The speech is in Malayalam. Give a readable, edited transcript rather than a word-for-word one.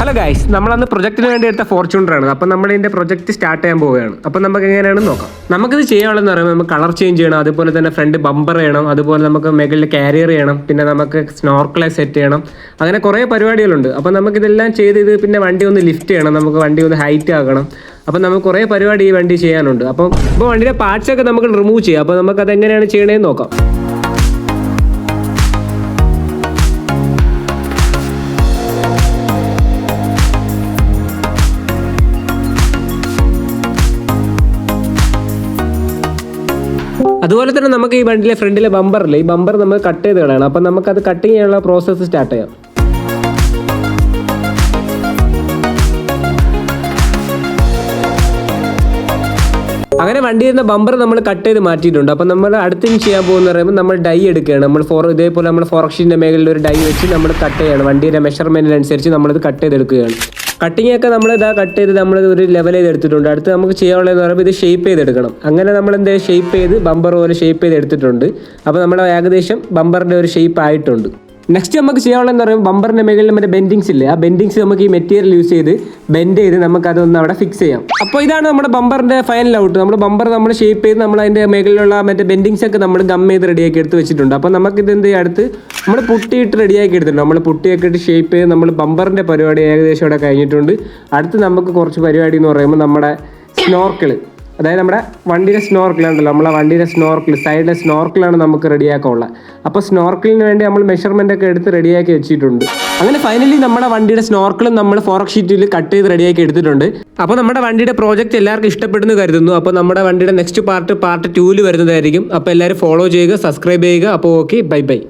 ഹലോ ഗൈസ്, നമ്മളന്ന് പ്രൊജക്റ്റിന് വേണ്ടി എടുത്ത ഫോർച്യൂണറാണ്. അപ്പം നമ്മൾ ഇതിൻ്റെ പ്രൊജക്റ്റ് സ്റ്റാർട്ട് ചെയ്യാൻ പോവുകയാണ്. അപ്പം നമുക്ക് എങ്ങനെയാണെന്ന് നോക്കാം. നമുക്കിത് ചെയ്യാനുള്ളതെന്ന് പറയുമ്പോൾ നമുക്ക് കളർ ചേഞ്ച് ചെയ്യണം, അതുപോലെ തന്നെ ഫ്രണ്ട് ബമ്പർ ചെയ്യണം, അതുപോലെ നമുക്ക് മുകളിൽ കാരിയർ ചെയ്യണം, പിന്നെ നമുക്ക് സ്നോർക്കിളെ സെറ്റ് ചെയ്യണം, അങ്ങനെ കുറേ പരിപാടികളുണ്ട്. അപ്പം നമുക്കിതെല്ലാം ചെയ്ത് ഇത് പിന്നെ വണ്ടി ഒന്ന് ലിഫ്റ്റ് ചെയ്യണം, നമുക്ക് വണ്ടി ഒന്ന് ഹൈറ്റ് ആക്കണം. അപ്പം നമുക്ക് കുറേ പരിപാടി ഈ വണ്ടി ചെയ്യാനുണ്ട്. അപ്പോൾ വണ്ടിയുടെ പാർട്സൊക്കെ നമുക്ക് റിമൂവ് ചെയ്യാം. അപ്പോൾ നമുക്കത് എങ്ങനെയാണ് ചെയ്യണതെന്ന് നോക്കാം. അതുപോലെ തന്നെ നമുക്ക് ഈ വണ്ടിയിലെ ഫ്രണ്ടിലെ ബമ്പറില്ലേ, ഈ ബമ്പർ നമ്മൾ കട്ട് ചെയ്ത് കളയണം. അപ്പം നമുക്കത് കട്ട് ചെയ്യാനുള്ള പ്രോസസ്സ് സ്റ്റാർട്ട് ചെയ്യാം. അങ്ങനെ വണ്ടിയിൽ നിന്ന് ബമ്പർ നമ്മൾ കട്ട് ചെയ്ത് മാറ്റിയിട്ടുണ്ട്. അപ്പം നമ്മൾ അടുത്തും ചെയ്യാൻ പോകുന്ന പറയുമ്പോൾ നമ്മൾ ഡൈ എടുക്കുകയാണ്. ഇതേപോലെ നമ്മൾ ഫോറക്ഷിൻ്റെ മേഖലയിൽ ഒരു ഡൈ വെച്ച് നമ്മൾ കട്ട് ചെയ്യണം. വണ്ടിയുടെ മെഷർമെൻറ്റിനനുസരിച്ച് നമ്മളിത് കട്ട് ചെയ്തെടുക്കുകയാണ്. കട്ടിങ് ഒക്കെ നമ്മൾ കട്ട് ചെയ്ത് നമ്മൾ ഒരു ലെവൽ ചെയ്ത് എടുത്തിട്ടുണ്ട്. അടുത്ത് നമുക്ക് ചെയ്യാനുള്ളതെന്ന് പറയുമ്പോൾ ഇത് ഷേപ്പ് ചെയ്തെടുക്കണം. അങ്ങനെ നമ്മൾ ഷേപ്പ് ചെയ്ത് ബമ്പർ പോലെ ഷേപ്പ് ചെയ്ത് എടുത്തിട്ടുണ്ട്. അപ്പോൾ നമ്മൾ ഏകദേശം ബമ്പറിൻ്റെ ഒരു ഷേപ്പ് ആയിട്ടുണ്ട്. നെക്സ്റ്റ് നമുക്ക് ചെയ്യാനുള്ളതെന്ന് പറയുമ്പോൾ ബമ്പറിൻ്റെ മേഖലയിൽ മറ്റേ ബെൻഡിങ്സ് ഇല്ലേ, ആ ബെൻഡിങ്സ് നമുക്ക് ഈ മെറ്റീരിയൽ യൂസ് ചെയ്ത് ബെൻഡ് ചെയ്ത് നമുക്ക് അതൊന്ന് അവിടെ ഫിക്സ് ചെയ്യാം. അപ്പോൾ ഇതാണ് നമ്മുടെ ബമ്പറിൻ്റെ ഫൈനൽ ഔട്ട്. നമ്മൾ ബമ്പർ നമ്മൾ ഷേപ്പ് ചെയ്ത് നമ്മൾ അതിൻ്റെ മേഖലയിലുള്ള മറ്റേ ബെൻഡിങ്സ് ഒക്കെ നമ്മൾ ഗം ചെയ്ത് റെഡിയാക്കി എടുത്ത് വെച്ചിട്ടുണ്ട്. അപ്പോൾ നമുക്കിത് എന്ത് ചെയ്യാം, അടുത്ത് നമ്മൾ പുട്ടിയിട്ട് റെഡിയാക്കി എടുത്തിട്ടുണ്ട്. നമ്മൾ പുട്ടിയൊക്കെ ഇട്ട് ഷേപ്പ് ചെയ്ത് നമ്മൾ ബമ്പറിൻ്റെ പരിപാടി ഏകദേശം ഇവിടെ കഴിഞ്ഞിട്ടുണ്ട്. അടുത്ത് നമുക്ക് കുറച്ച് പരിപാടി എന്ന് പറയുമ്പോൾ നമ്മുടെ സ്നോർക്കിൾ, അതായത് നമ്മുടെ വണ്ടിയുടെ സ്നോർക്കിളുണ്ടല്ലോ, നമ്മളെ വണ്ടിയുടെ സ്നോർക്കിൾ സൈഡിലെ സ്നോർക്കിളാണ് നമുക്ക് റെഡിയാക്കാനുള്ളത്. അപ്പോൾ സ്നോർക്കിളിന് വേണ്ടി നമ്മൾ മെഷർമെൻ്റ് ഒക്കെ എടുത്ത് റെഡിയാക്കി വെച്ചിട്ടുണ്ട്. അങ്ങനെ ഫൈനലി നമ്മുടെ വണ്ടിയുടെ സ്നോർക്കിളും നമ്മൾ ഫോറക് ഷീറ്റിൽ കട്ട് ചെയ്ത് റെഡിയാക്കി എടുത്തിട്ടുണ്ട്. അപ്പോൾ നമ്മുടെ വണ്ടിയുടെ പ്രോജക്റ്റ് എല്ലാവർക്കും ഇഷ്ടപ്പെടുന്നു കരുതുന്നു. അപ്പോൾ നമ്മുടെ വണ്ടിയുടെ നെക്സ്റ്റ് പാർട്ട് 2 വരുന്നതായിരിക്കും. അപ്പോൾ എല്ലാവരും ഫോളോ ചെയ്യുക, സബ്സ്ക്രൈബ് ചെയ്യുക. അപ്പോൾ ഓക്കെ, ബൈ ബൈ.